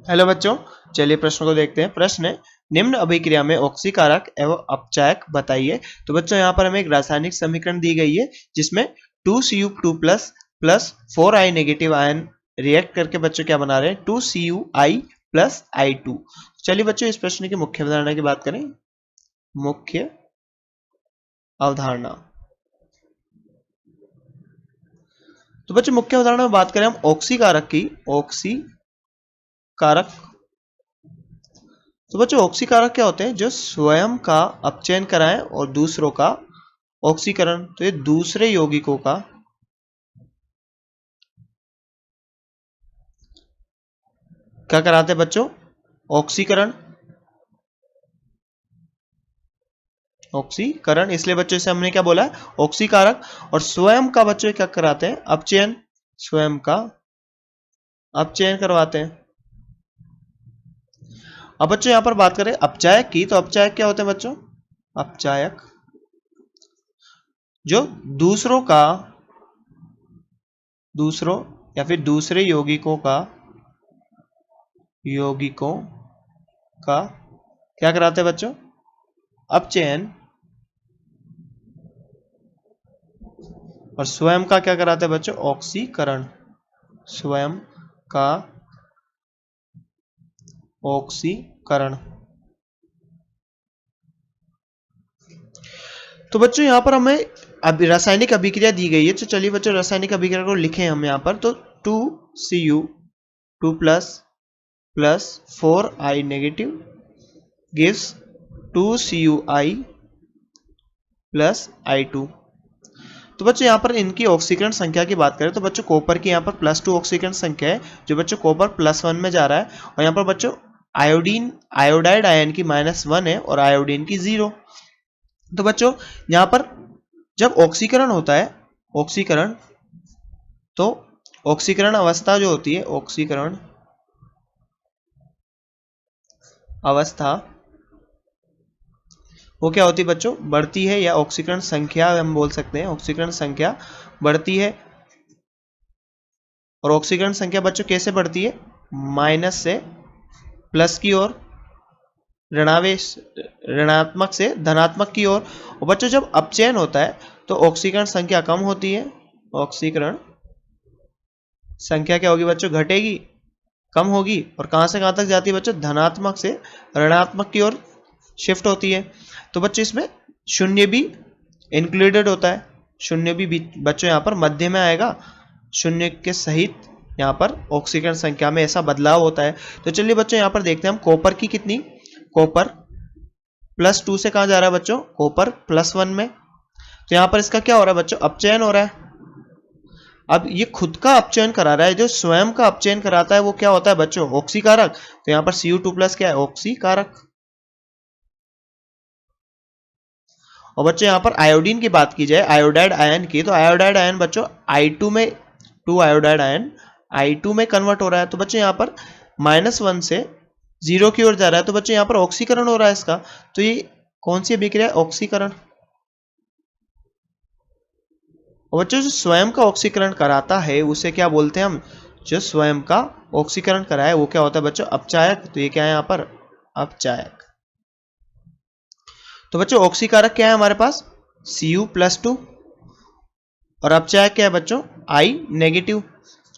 Hello बच्चों, चलिए प्रश्न को देखते हैं। प्रश्न है, निम्न अभिक्रिया में ऑक्सीकारक एवं अपचायक बताइए। तो बच्चों यहाँ पर हमें एक रासायनिक समीकरण दी गई है जिसमें 2Cu2 plus 4I negative ion react करके बच्चों क्या बना रहे हैं, 2Cui प्लस I2। चलिए बच्चों इस प्रश्न की मुख्य अवधारणा की बात करें। मुख्य अवधारणा, तो बच्चों मुख्य अवधारणा में बात करें हम ऑक्सीकारक की। ऑक्सीकारक, तो बच्चों ऑक्सीकारक क्या होते हैं, जो स्वयं का अपचयन कराएं और दूसरों का ऑक्सीकरण। तो ये दूसरे यौगिकों का क्या कराते हैं बच्चों, ऑक्सीकरण। ऑक्सीकरण, इसलिए बच्चों इसे हमने क्या बोला है, ऑक्सीकारक। और स्वयं का बच्चों क्या कराते हैं, अपचयन। स्वयं का अपचयन करवाते हैं। अब बच्चों यहां पर बात करें अपचायक की, तो अपचायक क्या होते हैं बच्चों, अपचायक जो दूसरों या फिर दूसरे यौगिकों का क्या कराते हैं बच्चों, अपचयन। और स्वयं का क्या कराते हैं बच्चों, ऑक्सीकरण। स्वयं का ऑक्सीकरण। तो बच्चों यहां पर हमें रासायनिक अभिक्रिया दी गई है। तो चलिए बच्चों रासायनिक अभिक्रिया को लिखें हम यहां पर। तो 2Cu2 plus 4I negative gives 2Cui plus I2। तो बच्चों यहाँ पर इनकी ऑक्सीकरण संख्या की बात करें तो बच्चों कॉपर की यहाँ पर +2 ऑक्सीकरण संख्या है, जो बच्चों कॉपर +1 में जा रहा है। और यहाँ पर बच्चों आयोडाइड आयन की -1 है और आयोडीन की 0। तो बच्चों यहाँ पर जब ऑक्सीकरण होता है, ऑक्सीकरण, तो ऑक्सीकरण अवस्था जो होती है, ऑक्सीकरण अवस्था वो क्या होती है बच्चों, बढ़ती है, या ऑक्सीकरण संख्या हम बोल सकते हैं, ऑक्सीकरण संख्या बढ़ती है। और ऑक्सीकरण संख्या बच्चों कैसे बढ़ती है, माइनस से प्लस की ओर, ऋणात्मक से धनात्मक की ओर। और बच्चों जब अपचयन होता है तो ऑक्सीकरण संख्या कम होती है, ऑक्सीकरण संख्या क्या होगी बच्चों, घटेगी, कम होगी। और कहां से कहां तक जाती है बच्चों, धनात्मक से ऋणात्मक की ओर शिफ्ट होती है। तो बच्चों इसमें शून्य भी इंक्लूडेड होता है, शून्य भी बच्चों यहाँ पर मध्य में आएगा, शून्य के सहित यहाँ पर ऑक्सीकरण संख्या में ऐसा बदलाव होता है। तो चलिए बच्चों यहाँ पर देखते हैं हम कॉपर की कितनी, कॉपर +2 से कहां जा रहा है बच्चों, कॉपर +1 में। तो यहाँ पर इसका क्या हो रहा है बच्चों, अपचयन हो रहा है। अब ये खुद का अपचयन करा रहा है, जो स्वयं का अपचयन कराता है वो क्या होता है बच्चों, ऑक्सीकारक। तो यहाँ पर Cu2+ क्या है, ऑक्सीकारक। और बच्चों यहाँ पर आयोडीन की बात की जाए, आयोडाइड आयन की, तो आयोडाइड आयन बच्चों I2 में, 2 आयोडाइड आयन I2 में कन्वर्ट हो रहा है। तो बच्चों यहाँ पर -1 से 0 की ओर जा रहा है। तो बच्चों यहाँ पर ऑक्सीकरण हो रहा है इसका। तो ये कौन सी अभिक्रिया, ऑक्सीकरण। और बच्चों जो स्वयं का ऑक्सीकरण कराता है उसे क्या बोलते हैं हम, जो स्वयं का ऑक्सीकरण कराए वो क्या होता है बच्चों, अपचायक। तो ये क्या है यहाँ पर, अपचायक। तो बच्चों ऑक्सीकारक क्या है हमारे पास, Cu+2। और अपचायक क्या है बच्चों, I नेगेटिव।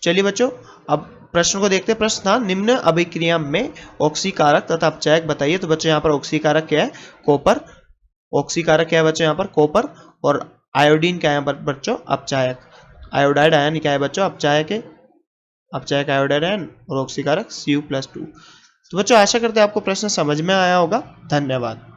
चलिए बच्चों अब प्रश्न को देखते हैं। प्रश्न था, निम्न अभिक्रिया में ऑक्सीकारक तथा अपचायक बताइए। तो बच्चों यहाँ पर ऑक्सीकारक क्या है, कॉपर। ऑक्सीकारक क्या है बच्चों यहाँ पर, कॉपर। और आयोडीन क्या है बच्चों, अपचायक। आयोडाइड आयन क्या है बच्चों, अपचायक है, अपचायक आयोडाइड आयन। और ऑक्सीकारक Cu+2। तो बच्चों आशा करते हैं आपको प्रश्न समझ में आया होगा। धन्यवाद।